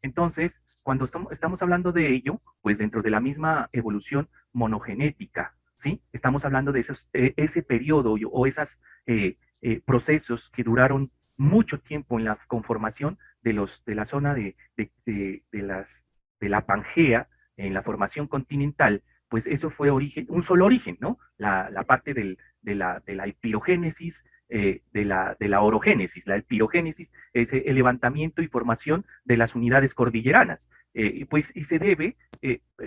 Entonces, cuando estamos hablando de ello, pues dentro de la misma evolución monogenética, ¿sí? Estamos hablando de ese periodo o esos procesos que duraron mucho tiempo en la conformación de la zona de la Pangea, en la formación continental, pues eso fue un solo origen, ¿no? La parte de la epirogénesis, de la orogénesis. La epirogénesis es el levantamiento y formación de las unidades cordilleranas, y se debe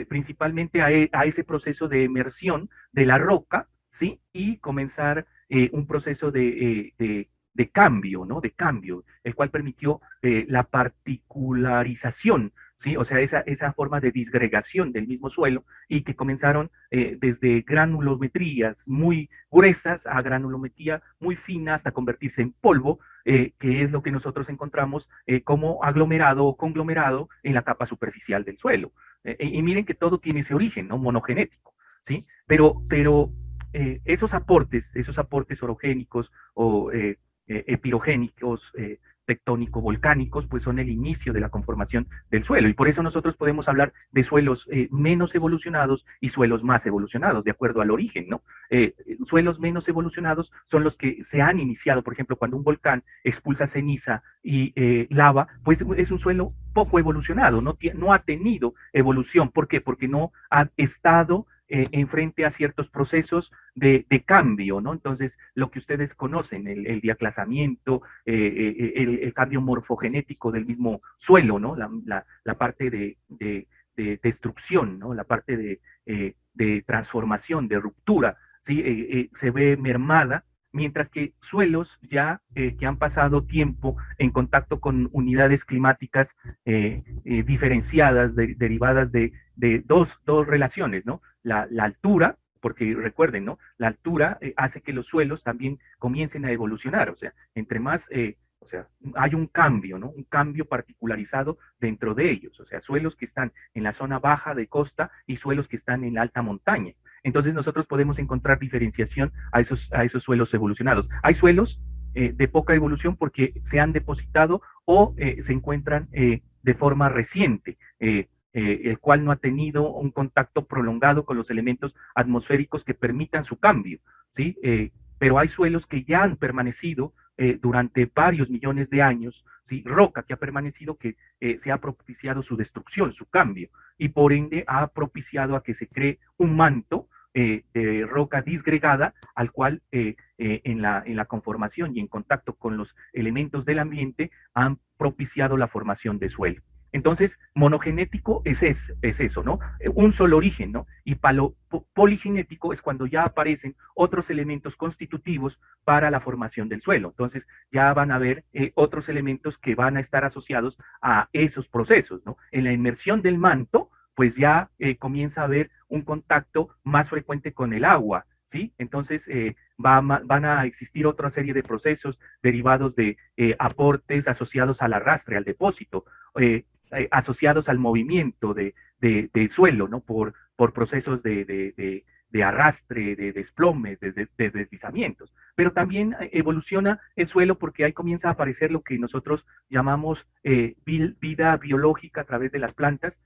principalmente a ese proceso de emersión de la roca, ¿sí? Y comenzar un proceso de cambio, ¿no? De cambio, el cual permitió la particularización, ¿sí? O sea, esa forma de disgregación del mismo suelo y que comenzaron desde granulometrías muy gruesas a granulometría muy fina hasta convertirse en polvo, que es lo que nosotros encontramos como aglomerado o conglomerado en la capa superficial del suelo. Y miren que todo tiene ese origen, ¿no? Monogenético, ¿sí? Pero esos aportes orogénicos o epirogénicos, tectónico-volcánicos, pues son el inicio de la conformación del suelo. Y por eso nosotros podemos hablar de suelos menos evolucionados y suelos más evolucionados, de acuerdo al origen, ¿no? Suelos menos evolucionados son los que se han iniciado, por ejemplo, cuando un volcán expulsa ceniza y lava, pues es un suelo poco evolucionado, no ha tenido evolución. ¿Por qué? Porque no ha estado enfrente a ciertos procesos de cambio, ¿no? Entonces, lo que ustedes conocen, el diaclasamiento, el cambio morfogenético del mismo suelo, ¿no? La parte de destrucción, ¿no? La parte de transformación, de ruptura, ¿sí? Se ve mermada, mientras que suelos ya que han pasado tiempo en contacto con unidades climáticas diferenciadas, derivadas de dos relaciones, ¿no? La altura, porque recuerden, ¿no? La altura hace que los suelos también comiencen a evolucionar, o sea, entre más, o sea, hay un cambio, ¿no? Un cambio particularizado dentro de ellos, o sea, suelos que están en la zona baja de costa y suelos que están en la alta montaña. Entonces nosotros podemos encontrar diferenciación a esos suelos evolucionados. Hay suelos de poca evolución porque se han depositado o se encuentran de forma reciente. El cual no ha tenido un contacto prolongado con los elementos atmosféricos que permitan su cambio, ¿sí? Pero hay suelos que ya han permanecido durante varios millones de años, ¿sí? Roca que ha permanecido, que se ha propiciado su destrucción, su cambio, y por ende ha propiciado a que se cree un manto de roca disgregada, al cual en la conformación y en contacto con los elementos del ambiente han propiciado la formación de suelo. Entonces, monogenético es eso, ¿no? Un solo origen, ¿no? Y poligenético es cuando ya aparecen otros elementos constitutivos para la formación del suelo. Entonces, ya van a haber otros elementos que van a estar asociados a esos procesos, ¿no? En la inmersión del manto, pues ya comienza a haber un contacto más frecuente con el agua, ¿sí? Entonces, van a existir otra serie de procesos derivados de aportes asociados al arrastre, al depósito, asociados al movimiento de suelo, ¿no? Por procesos de arrastre, de desplomes, de deslizamientos. Pero también evoluciona el suelo porque ahí comienza a aparecer lo que nosotros llamamos vida biológica a través de las plantas,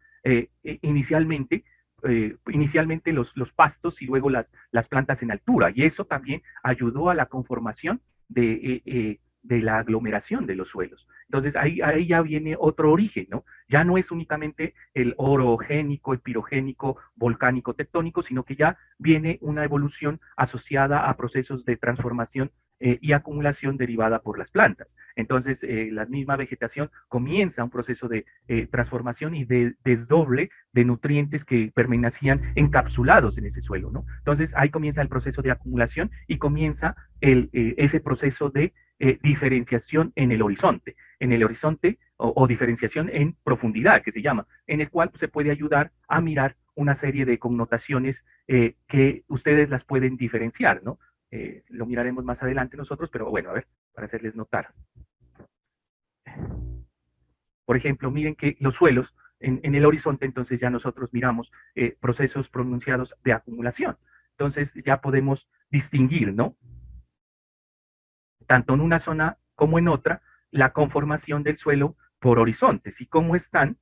inicialmente los pastos y luego las plantas en altura. Y eso también ayudó a la conformación de la aglomeración de los suelos. Entonces ahí ya viene otro origen, ¿no? Ya no es únicamente el orogénico, el pirogénico, volcánico, tectónico, sino que ya viene una evolución asociada a procesos de transformación y acumulación derivada por las plantas. Entonces, la misma vegetación comienza un proceso de transformación y de desdoble de nutrientes que permanecían encapsulados en ese suelo, ¿no? Entonces, ahí comienza el proceso de acumulación y comienza ese proceso de diferenciación en el horizonte o diferenciación en profundidad, que se llama, en el cual se puede ayudar a mirar una serie de connotaciones que ustedes las pueden diferenciar, ¿no? Lo miraremos más adelante nosotros, pero bueno, a ver, para hacerles notar. Por ejemplo, miren que los suelos en el horizonte, entonces ya nosotros miramos procesos pronunciados de acumulación. Entonces ya podemos distinguir, ¿no? Tanto en una zona como en otra, la conformación del suelo por horizontes y cómo están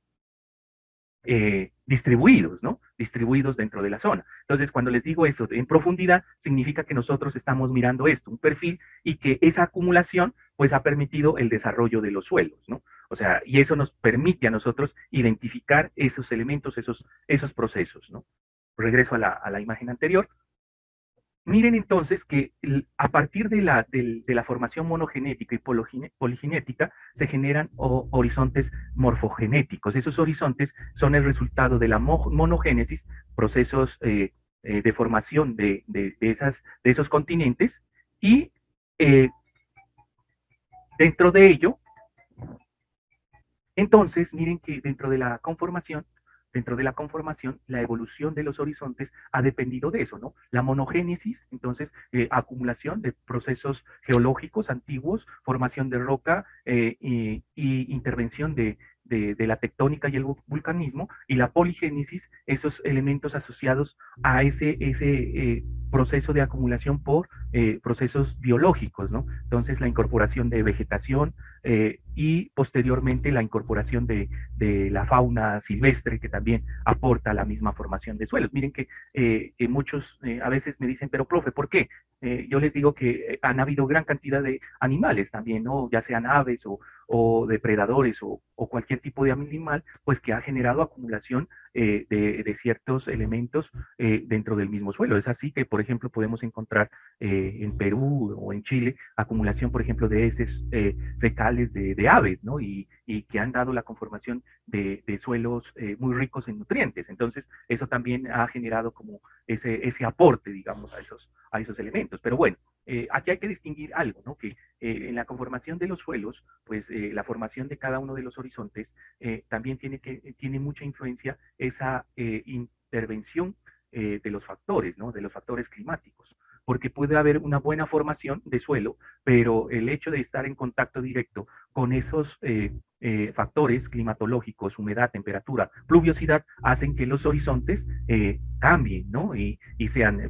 distribuidos, ¿no? Distribuidos dentro de la zona. Entonces, cuando les digo eso en profundidad, significa que nosotros estamos mirando esto, un perfil, y que esa acumulación, pues, ha permitido el desarrollo de los suelos, ¿no? O sea, y eso nos permite a nosotros identificar esos elementos, esos procesos, ¿no? Regreso a la imagen anterior. Miren entonces que a partir de la formación monogenética y poligenética se generan horizontes morfogenéticos. Esos horizontes son el resultado de la monogénesis, procesos de formación de esos continentes, y eh, dentro de ello, entonces, miren que dentro de la conformación, la evolución de los horizontes ha dependido de eso, ¿no? La monogénesis, entonces, acumulación de procesos geológicos antiguos, formación de roca y intervención de la tectónica y el vulcanismo, y la poligénesis, esos elementos asociados a ese proceso de acumulación por procesos biológicos, ¿no? Entonces, la incorporación de vegetación, y posteriormente la incorporación de la fauna silvestre, que también aporta la misma formación de suelos. Miren que muchos a veces me dicen, pero profe, ¿por qué? Yo les digo que han habido gran cantidad de animales también, ¿no? Ya sean aves o depredadores o cualquier tipo de animal, pues que ha generado acumulación de ciertos elementos dentro del mismo suelo. Es así que, por ejemplo, podemos encontrar en Perú o en Chile acumulación, por ejemplo, de heces fecales de aves, ¿no? Y que han dado la conformación de suelos muy ricos en nutrientes. Entonces, eso también ha generado como ese aporte, digamos, a esos elementos. Pero bueno, aquí hay que distinguir algo, ¿no? Que en la conformación de los suelos, pues la formación de cada uno de los horizontes también tiene mucha influencia esa intervención de los factores, ¿no? De los factores climáticos, porque puede haber una buena formación de suelo, pero el hecho de estar en contacto directo con esos factores climatológicos, humedad, temperatura, pluviosidad, hacen que los horizontes cambien, ¿no? Y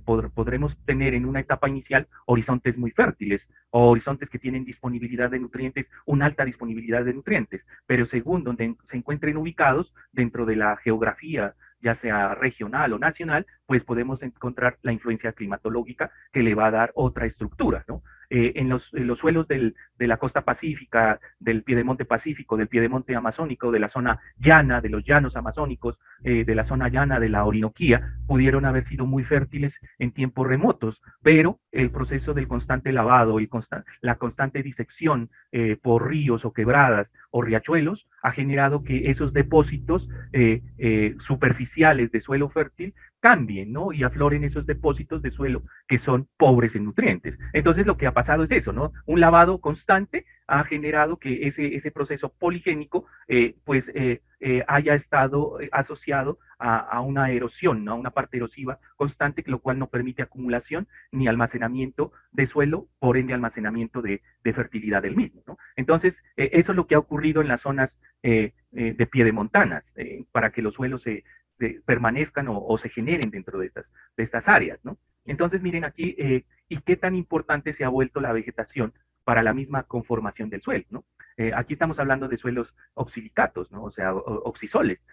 podremos tener en una etapa inicial horizontes muy fértiles o horizontes que tienen disponibilidad de nutrientes, una alta disponibilidad de nutrientes, pero según donde se encuentren ubicados dentro de la geografía, ya sea regional o nacional, pues podemos encontrar la influencia climatológica que le va a dar otra estructura, ¿no? En los suelos de la costa pacífica, del piedemonte pacífico, del piedemonte amazónico, de la zona llana, de los llanos amazónicos, de la zona llana de la Orinoquía, pudieron haber sido muy fértiles en tiempos remotos, pero el proceso del constante lavado y la constante disección por ríos o quebradas o riachuelos ha generado que esos depósitos superficiales de suelo fértil cambien, ¿no? Y afloren esos depósitos de suelo que son pobres en nutrientes. Entonces lo que ha pasado es eso, ¿no? Un lavado constante ha generado que ese proceso poligénico haya estado asociado a una erosión, ¿no? A una parte erosiva constante, lo cual no permite acumulación ni almacenamiento de suelo, por ende almacenamiento de fertilidad del mismo, ¿no? Entonces, eso es lo que ha ocurrido en las zonas de piedemontanas, para que los suelos permanezcan o se generen dentro de estas áreas, ¿no? Entonces, miren aquí, y qué tan importante se ha vuelto la vegetación para la misma conformación del suelo, ¿no? Aquí estamos hablando de suelos oxilicatos, ¿no? O sea, oxisoles,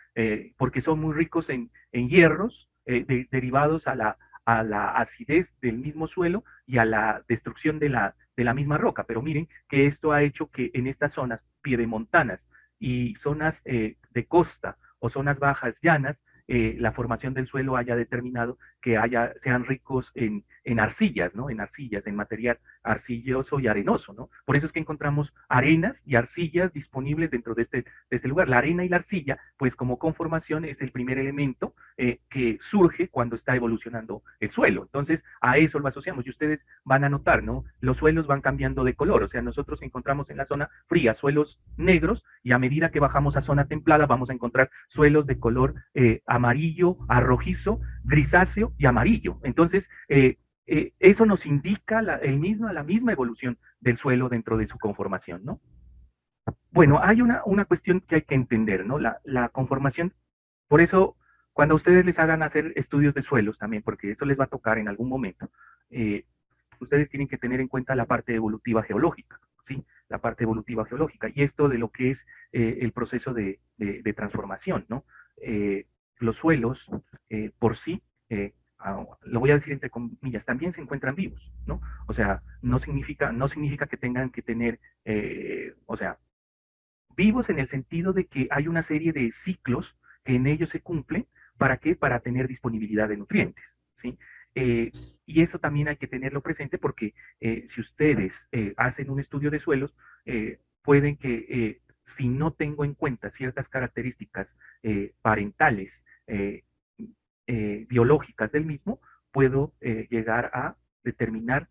porque son muy ricos en hierros derivados a la acidez del mismo suelo y a la destrucción de la misma roca. Pero miren que esto ha hecho que en estas zonas piedemontanas y zonas de costa o zonas bajas llanas, la formación del suelo haya determinado que sean ricos en arcillas, ¿no? En arcillas, en material arcilloso y arenoso, ¿no? Por eso es que encontramos arenas y arcillas disponibles dentro de este lugar. La arena y la arcilla, pues como conformación, es el primer elemento que surge cuando está evolucionando el suelo. Entonces, a eso lo asociamos y ustedes van a notar, ¿no? Los suelos van cambiando de color, o sea, nosotros encontramos en la zona fría suelos negros y a medida que bajamos a zona templada vamos a encontrar suelos de color amarillo, arrojizo, grisáceo y amarillo. Entonces, eso nos indica la misma evolución del suelo dentro de su conformación, ¿no? Bueno, hay una cuestión que hay que entender, ¿no? La conformación, por eso, cuando ustedes les hagan hacer estudios de suelos también, porque eso les va a tocar en algún momento, ustedes tienen que tener en cuenta la parte evolutiva geológica. ¿sí? La parte evolutiva geológica. Y esto de lo que es el proceso de transformación, ¿no? Los suelos por sí, lo voy a decir entre comillas, también se encuentran vivos, ¿no? O sea, no significa que tengan que tener, o sea, vivos en el sentido de que hay una serie de ciclos que en ellos se cumplen. ¿Para qué? Para tener disponibilidad de nutrientes, ¿sí? Eh, y eso también hay que tenerlo presente porque si ustedes hacen un estudio de suelos, pueden que si no tengo en cuenta ciertas características parentales, biológicas del mismo, puedo llegar a determinar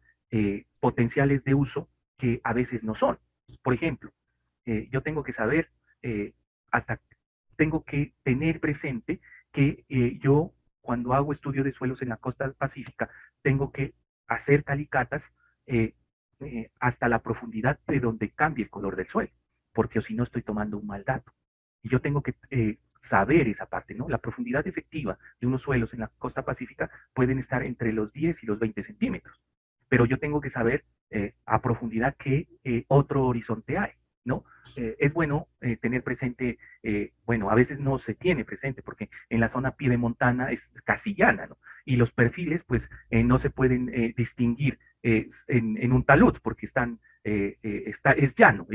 potenciales de uso que a veces no son. Por ejemplo, yo tengo que saber, eh, hasta tengo que tener presente que yo cuando hago estudio de suelos en la costa pacífica, tengo que hacer calicatas eh, hasta la profundidad de donde cambie el color del suelo, porque si no estoy tomando un mal dato. Y yo tengo que saber esa parte, ¿no? La profundidad efectiva de unos suelos en la costa pacífica pueden estar entre los 10 y los 20 centímetros, pero yo tengo que saber a profundidad qué otro horizonte hay, ¿no? Es bueno tener presente, bueno, a veces no se tiene presente porque en la zona piedemontana es casi llana, ¿no? Y los perfiles, pues, no se pueden distinguir en un talud porque es llano,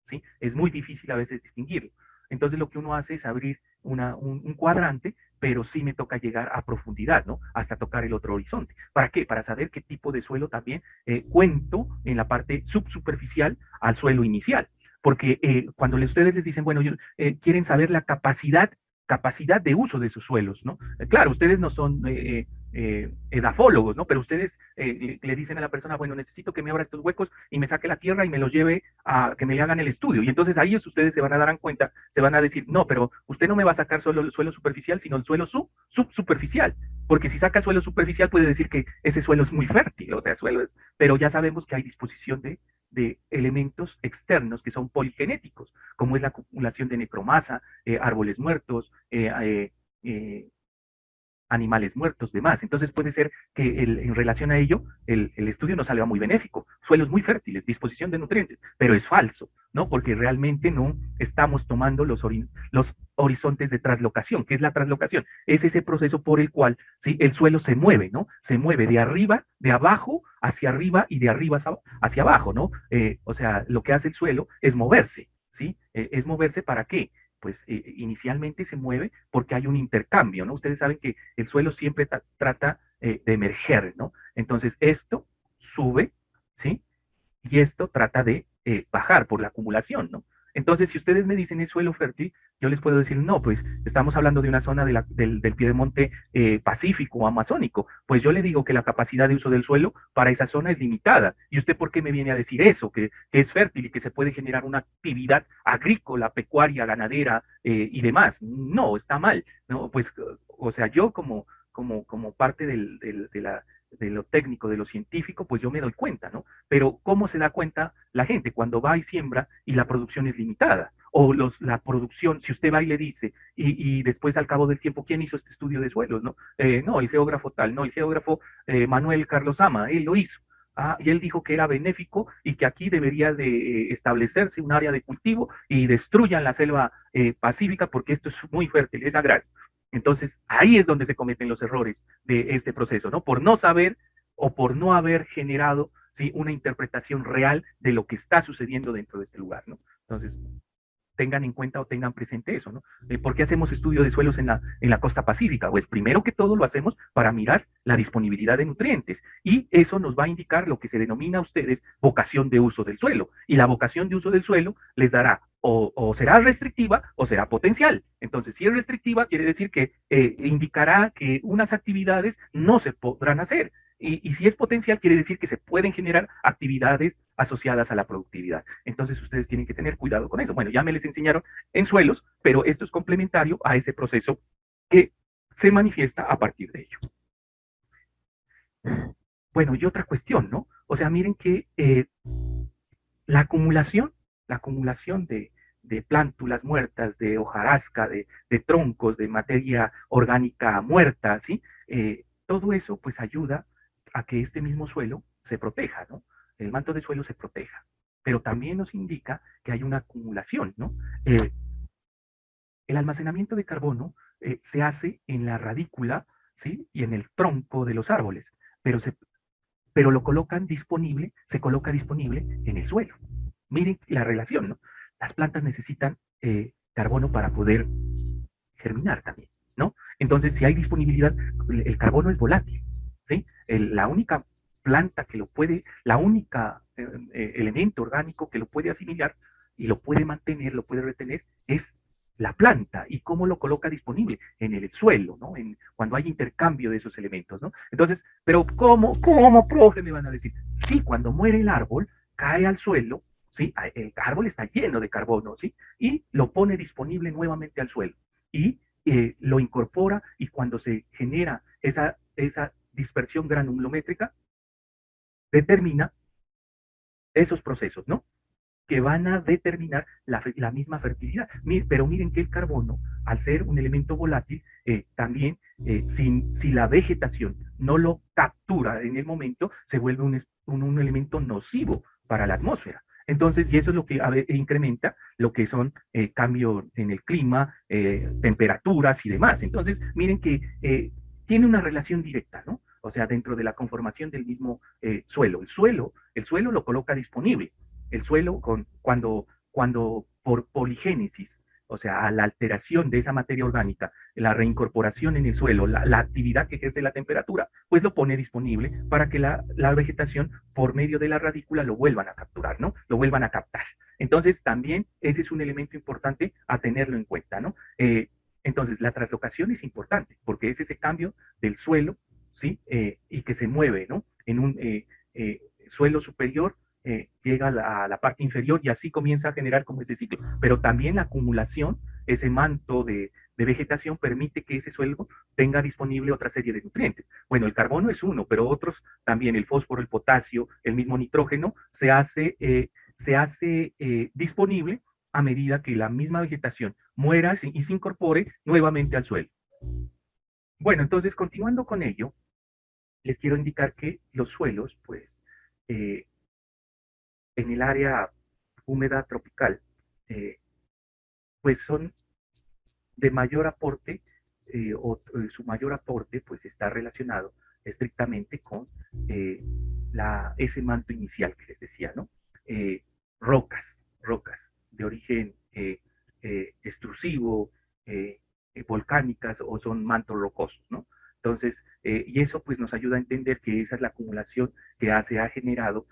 ¿sí? Es muy difícil a veces distinguirlo. Entonces lo que uno hace es abrir un cuadrante, pero sí me toca llegar a profundidad, ¿no? Hasta tocar el otro horizonte. ¿Para qué? Para saber qué tipo de suelo también cuento en la parte subsuperficial al suelo inicial. Porque cuando ustedes les dicen, bueno, quieren saber la capacidad de uso de sus suelos, ¿no? Claro, ustedes no son edafólogos, ¿no? Pero ustedes le dicen a la persona, bueno, necesito que me abra estos huecos y me saque la tierra y me los lleve a que me le hagan el estudio. Y entonces ahí ustedes se van a dar cuenta, se van a decir, no, pero usted no me va a sacar solo el suelo superficial, sino el suelo subsuperficial. Porque si saca el suelo superficial puede decir que ese suelo es muy fértil, o sea, pero ya sabemos que hay disposición de elementos externos que son poligenéticos, como es la acumulación de necromasa, árboles muertos, animales muertos, demás. Entonces puede ser que en relación a ello el estudio no salga muy benéfico. Suelos muy fértiles, disposición de nutrientes, pero es falso, ¿no? Porque realmente no estamos tomando los horizontes de traslocación. ¿Qué es la traslocación? Es ese proceso por el cual ¿sí? El suelo se mueve, ¿no? Se mueve de arriba, de abajo hacia arriba y de arriba hacia abajo, ¿no? O sea, lo que hace el suelo es moverse, ¿sí? ¿Es moverse para qué? Pues inicialmente se mueve porque hay un intercambio, ¿no? Ustedes saben que el suelo siempre trata de emerger, ¿no? Entonces esto sube, ¿sí? Y esto trata de bajar por la acumulación, ¿no? Entonces, si ustedes me dicen es suelo fértil, yo les puedo decir, no, pues estamos hablando de una zona del piedemonte pacífico o amazónico. Pues yo le digo que la capacidad de uso del suelo para esa zona es limitada. ¿Y usted por qué me viene a decir eso? Que es fértil y que se puede generar una actividad agrícola, pecuaria, ganadera y demás. No, está mal. No, pues, o sea, yo como parte de lo técnico, de lo científico, pues yo me doy cuenta, ¿no? Pero ¿cómo se da cuenta la gente cuando va y siembra y la producción es limitada? O la producción, si usted va y le dice, y después al cabo del tiempo, ¿quién hizo este estudio de suelos? No, el geógrafo tal, no, el geógrafo Manuel Carlos Ama, él lo hizo. Y él dijo que era benéfico y que aquí debería de establecerse un área de cultivo y destruyan la selva pacífica porque esto es muy fértil, es agrario. Entonces, ahí es donde se cometen los errores de este proceso, ¿no? Por no saber o por no haber generado ¿sí? una interpretación real de lo que está sucediendo dentro de este lugar, ¿no? Entonces, tengan en cuenta o tengan presente eso, ¿no? ¿Por qué hacemos estudio de suelos en la costa pacífica? Pues primero que todo lo hacemos para mirar la disponibilidad de nutrientes y eso nos va a indicar lo que se denomina a ustedes vocación de uso del suelo. Y la vocación de uso del suelo les dará o será restrictiva o será potencial. Entonces, si es restrictiva, quiere decir que indicará que unas actividades no se podrán hacer. Y si es potencial, quiere decir que se pueden generar actividades asociadas a la productividad. Entonces, ustedes tienen que tener cuidado con eso. Bueno, ya me les enseñaron en suelos, pero esto es complementario a ese proceso que se manifiesta a partir de ello. Bueno, y otra cuestión, ¿no? O sea, miren que la acumulación, la acumulación de plántulas muertas, de hojarasca, de troncos, de materia orgánica muerta, ¿sí? Todo eso pues ayuda a que este mismo suelo se proteja, ¿no? El manto de suelo se proteja. pero también nos indica que hay una acumulación, ¿no? Eh, el almacenamiento de carbono se hace en la radícula, ¿sí? Y en el tronco de los árboles, pero, pero lo colocan disponible, se coloca disponible en el suelo. Miren la relación, ¿no? Las plantas necesitan carbono para poder germinar también, ¿no? Entonces, si hay disponibilidad, el carbono es volátil, ¿sí? La única planta que lo puede, la única elemento orgánico que lo puede asimilar y lo puede mantener, lo puede retener, es la planta y cómo lo coloca disponible en el suelo, ¿no? Cuando hay intercambio de esos elementos, ¿no? Entonces, pero ¿cómo, profe? Me van a decir, sí, cuando muere el árbol, cae al suelo, ¿sí? El árbol está lleno de carbono, ¿sí? Y lo pone disponible nuevamente al suelo y lo incorpora y cuando se genera esa dispersión granulométrica, determina esos procesos, ¿no? Que van a determinar la misma fertilidad. Pero miren que el carbono, al ser un elemento volátil, también, si la vegetación no lo captura en el momento, se vuelve un elemento nocivo para la atmósfera. Entonces, y eso es lo que incrementa lo que son cambios en el clima, temperaturas y demás. Entonces, miren que tiene una relación directa, ¿no? O sea, dentro de la conformación del mismo suelo. El suelo lo coloca disponible el suelo cuando por poligénesis, o sea, a la alteración de esa materia orgánica, la reincorporación en el suelo, la actividad que ejerce la temperatura, pues lo pone disponible para que la vegetación, por medio de la radícula, lo vuelvan a capturar, ¿no? Lo vuelvan a captar. Entonces, también ese es un elemento importante a tenerlo en cuenta, ¿no? Entonces, la traslocación es importante porque es ese cambio del suelo, ¿sí? Y que se mueve, ¿no? En un suelo superior llega a la parte inferior y así comienza a generar como ese ciclo. Pero también la acumulación, ese manto de vegetación permite que ese suelo tenga disponible otra serie de nutrientes. Bueno, el carbono es uno, pero otros también, el fósforo, el potasio, el mismo nitrógeno, se hace disponible a medida que la misma vegetación muera y se incorpore nuevamente al suelo. Bueno, entonces, continuando con ello, les quiero indicar que los suelos, pues, eh, en el área húmeda tropical, eh, pues son de mayor aporte, su mayor aporte pues está relacionado estrictamente con ese manto inicial que les decía, ¿no? Eh, rocas de origen extrusivo, volcánicas o son mantos rocosos, ¿no? Entonces, y eso pues nos ayuda a entender que esa es la acumulación que se ha generado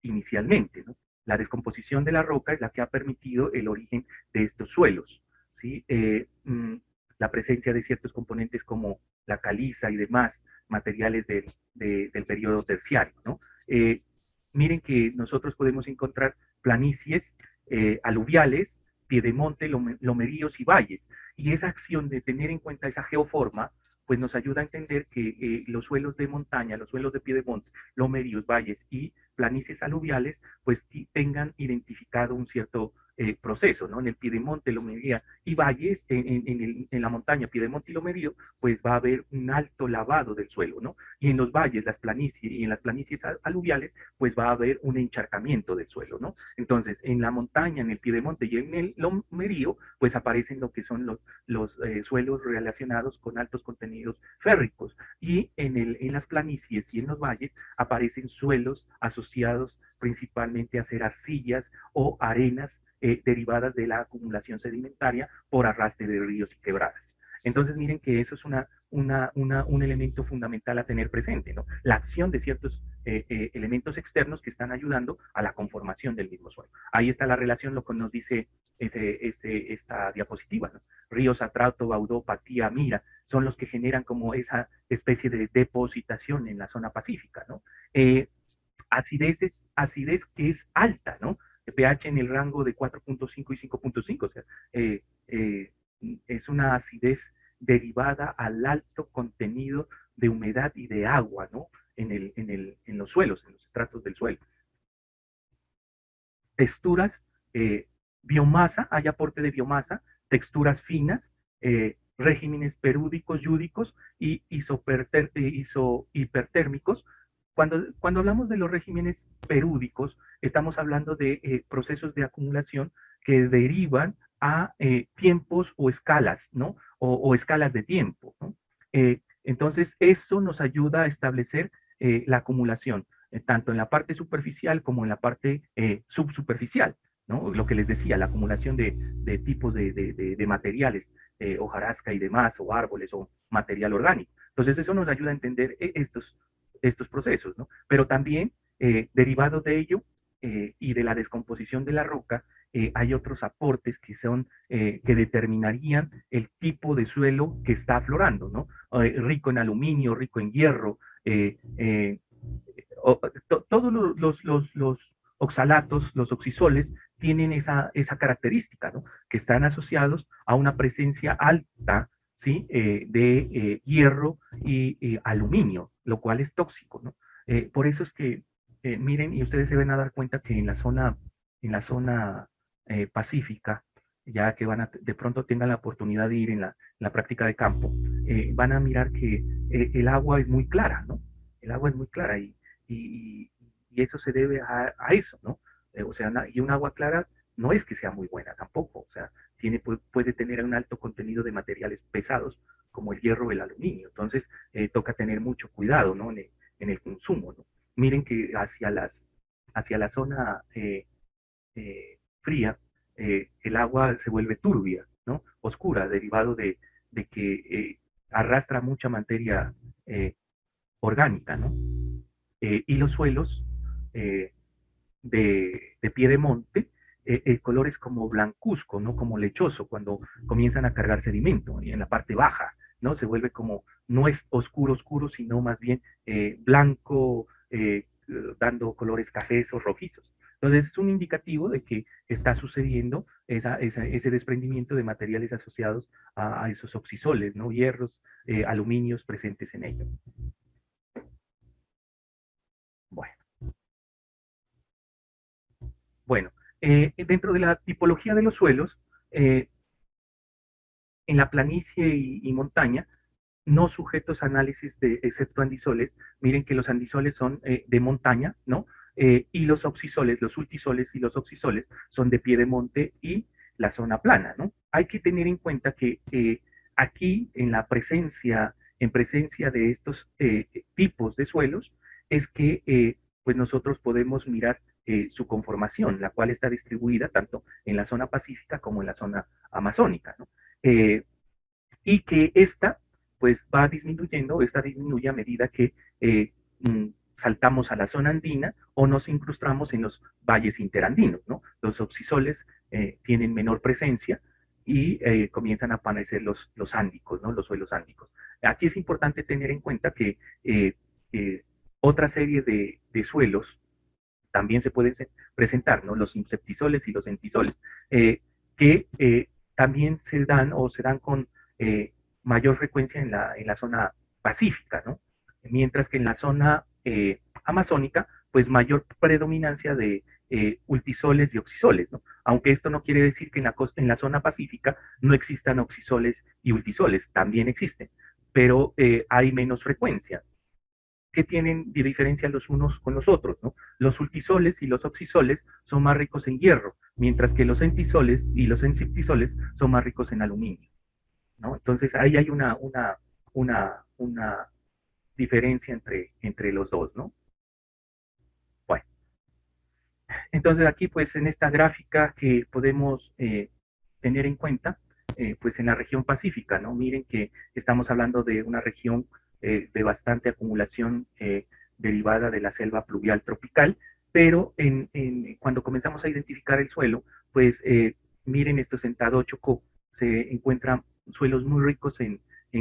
inicialmente, ¿no? La descomposición de la roca es la que ha permitido el origen de estos suelos, ¿sí? La presencia de ciertos componentes como la caliza y demás materiales del periodo terciario, ¿no? Miren que nosotros podemos encontrar planicies aluviales, piedemonte, lomeríos y valles. Y esa acción de tener en cuenta esa geoforma, pues nos ayuda a entender que los suelos de montaña, los suelos de piedemonte, lomeríos, valles y planicies aluviales, pues tengan identificado un cierto proceso, ¿no? En el piedemonte, lomería y valles, en la montaña, piedemonte y lomerío, pues va a haber un alto lavado del suelo, ¿no? Y en los valles, las planicies y en las planicies aluviales, pues va a haber un encharcamiento del suelo, ¿no? Entonces, en la montaña, en el piedemonte y en el lomerío, pues aparecen lo que son los suelos relacionados con altos contenidos férricos. Y en las planicies y en los valles aparecen suelos asociados principalmente a ser arcillas o arenas derivadas de la acumulación sedimentaria por arrastre de ríos y quebradas. Entonces, miren que eso es un elemento fundamental a tener presente, ¿no? La acción de ciertos elementos externos que están ayudando a la conformación del mismo suelo. Ahí está la relación, lo que nos dice esta diapositiva, ¿no? Ríos Atrato, Baudó, Patía, Mira, son los que generan como esa especie de depositación en la zona pacífica, ¿no? Acidez que es alta, ¿no? El pH en el rango de 4.5 y 5.5, o sea, eh, eh, es una acidez derivada al alto contenido de humedad y de agua, ¿no? En los suelos, en los estratos del suelo. Texturas, biomasa, hay aporte de biomasa, texturas finas, regímenes perúdicos, yúdicos y hipertérmicos, cuando hablamos de los regímenes perúdicos, estamos hablando de procesos de acumulación que derivan a tiempos o escalas, ¿no? O escalas de tiempo, ¿no? Entonces, eso nos ayuda a establecer la acumulación, tanto en la parte superficial como en la parte subsuperficial, ¿no? Lo que les decía, la acumulación de tipos de materiales, hojarasca y demás, o árboles, o material orgánico. Entonces, eso nos ayuda a entender estos procesos, ¿no? Pero también, derivado de ello y de la descomposición de la roca, hay otros aportes que son, que determinarían el tipo de suelo que está aflorando, ¿no? Rico en aluminio, rico en hierro, todos los oxalatos, los oxisoles, tienen esa característica, ¿no? Que están asociados a una presencia alta, ¿sí? De hierro y aluminio, lo cual es tóxico, ¿no? Por eso es que, miren, y ustedes se van a dar cuenta que en la zona pacífica, ya que de pronto tengan la oportunidad de ir en la práctica de campo, van a mirar que el agua es muy clara, ¿no? El agua es muy clara y, y eso se debe a eso, ¿no? O sea, y un agua clara no es que sea muy buena tampoco, o sea, puede tener un alto contenido de materiales pesados como el hierro o el aluminio, entonces toca tener mucho cuidado, ¿no? En el consumo, ¿no? Miren que hacia la zona fría, el agua se vuelve turbia, ¿no? Oscura, derivado de que arrastra mucha materia orgánica, ¿no? Y los suelos eh, de pie de monte, el color es como blancuzco, ¿no? Como lechoso, cuando comienzan a cargar sedimento, y en la parte baja, ¿no? Se vuelve como, no es oscuro, oscuro, sino más bien blanco, dando colores cafés o rojizos. Entonces es un indicativo de que está sucediendo ese desprendimiento de materiales asociados a esos oxisoles, ¿no? Hierros, aluminios presentes en ello. Bueno. Bueno, dentro de la tipología de los suelos, eh, en la planicie y montaña, no sujetos a análisis excepto andisoles, miren que los andisoles son de montaña, ¿no? Y los oxisoles, los ultisoles y los oxisoles son de pie de monte y la zona plana, ¿no? Hay que tener en cuenta que aquí, en presencia de estos tipos de suelos, es que pues nosotros podemos mirar su conformación, la cual está distribuida tanto en la zona pacífica como en la zona amazónica, ¿no? Y que pues esta disminuye a medida que saltamos a la zona andina o nos incrustamos en los valles interandinos, ¿no? Los oxisoles tienen menor presencia y comienzan a aparecer los ándicos, ¿no? Los suelos ándicos. Aquí es importante tener en cuenta que eh, otra serie de suelos también se pueden presentar, ¿no? Los inseptisoles y los entisoles, que también se dan con mayor frecuencia en la zona pacífica, ¿no? Mientras que en la zona amazónica, pues mayor predominancia de ultisoles y oxisoles, ¿no? Aunque esto no quiere decir que en la zona pacífica no existan oxisoles y ultisoles, también existen, pero hay menos frecuencia. ¿Qué tienen de diferencia los unos con los otros, ¿no? Los ultisoles y los oxisoles son más ricos en hierro, mientras que los entisoles y los ensiptisoles son más ricos en aluminio, ¿no? Entonces ahí hay una diferencia entre los dos, ¿no? Bueno, entonces aquí pues en esta gráfica que podemos tener en cuenta, pues en la región pacífica, ¿no? Miren que estamos hablando de una región de bastante acumulación derivada de la selva pluvial tropical, pero cuando comenzamos a identificar el suelo, pues miren esto sentado Chocó, se encuentran suelos muy ricos en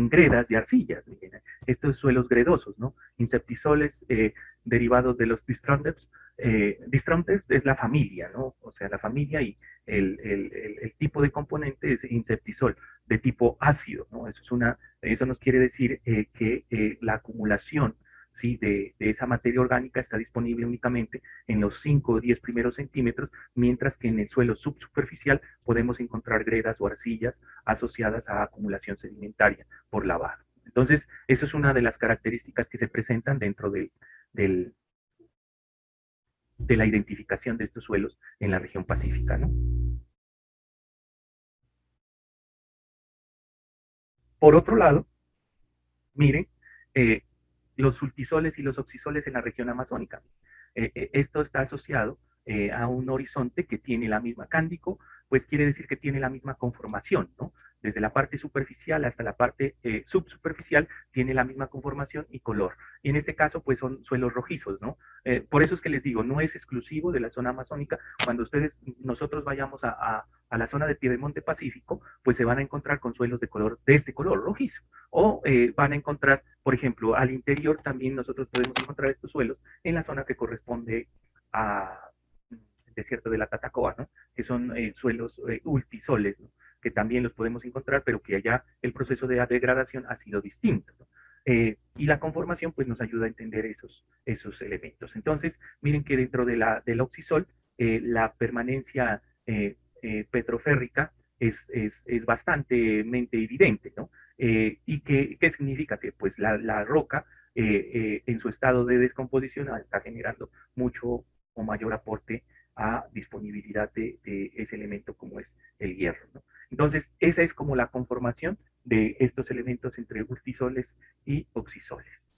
gredas y arcillas, miren, estos suelos gredosos, ¿no? Inseptisoles derivados de los distrandeps. Distrandeps es la familia, ¿no? O sea, la familia y el tipo de componente es inseptisol, de tipo ácido, ¿no? Eso nos quiere decir que la acumulación, ¿sí? de esa materia orgánica está disponible únicamente en los 5 o 10 primeros centímetros, mientras que en el suelo subsuperficial podemos encontrar gredas o arcillas asociadas a acumulación sedimentaria por lavado. Entonces, eso es una de las características que se presentan dentro del, de la identificación de estos suelos en la región pacífica, ¿no? Por otro lado, miren, eh, los sultisoles y los oxisoles en la región amazónica. Esto está asociado a un horizonte que tiene la misma cándico, pues quiere decir que tiene la misma conformación, ¿no? Desde la parte superficial hasta la parte subsuperficial tiene la misma conformación y color. Y en este caso, pues son suelos rojizos, ¿no? Por eso es que les digo, no es exclusivo de la zona amazónica. Cuando nosotros vayamos a la zona de Piedemonte Pacífico, pues se van a encontrar con suelos de este color rojizo. O van a encontrar, por ejemplo, al interior también nosotros podemos encontrar estos suelos en la zona que corresponde a el desierto de la Tatacoa, ¿no? Que son suelos ultisoles, ¿no? Que también los podemos encontrar, pero que allá el proceso de degradación ha sido distinto, ¿no? Y la conformación pues nos ayuda a entender esos elementos. Entonces, miren que dentro del oxisol, la permanencia petroférrica es bastante evidente, ¿no? ¿Y qué significa? Que pues la roca en su estado de descomposición está generando mucho o mayor aporte a disponibilidad de ese elemento como es el hierro, ¿no? Entonces, esa es como la conformación de estos elementos entre urtisoles y oxisoles.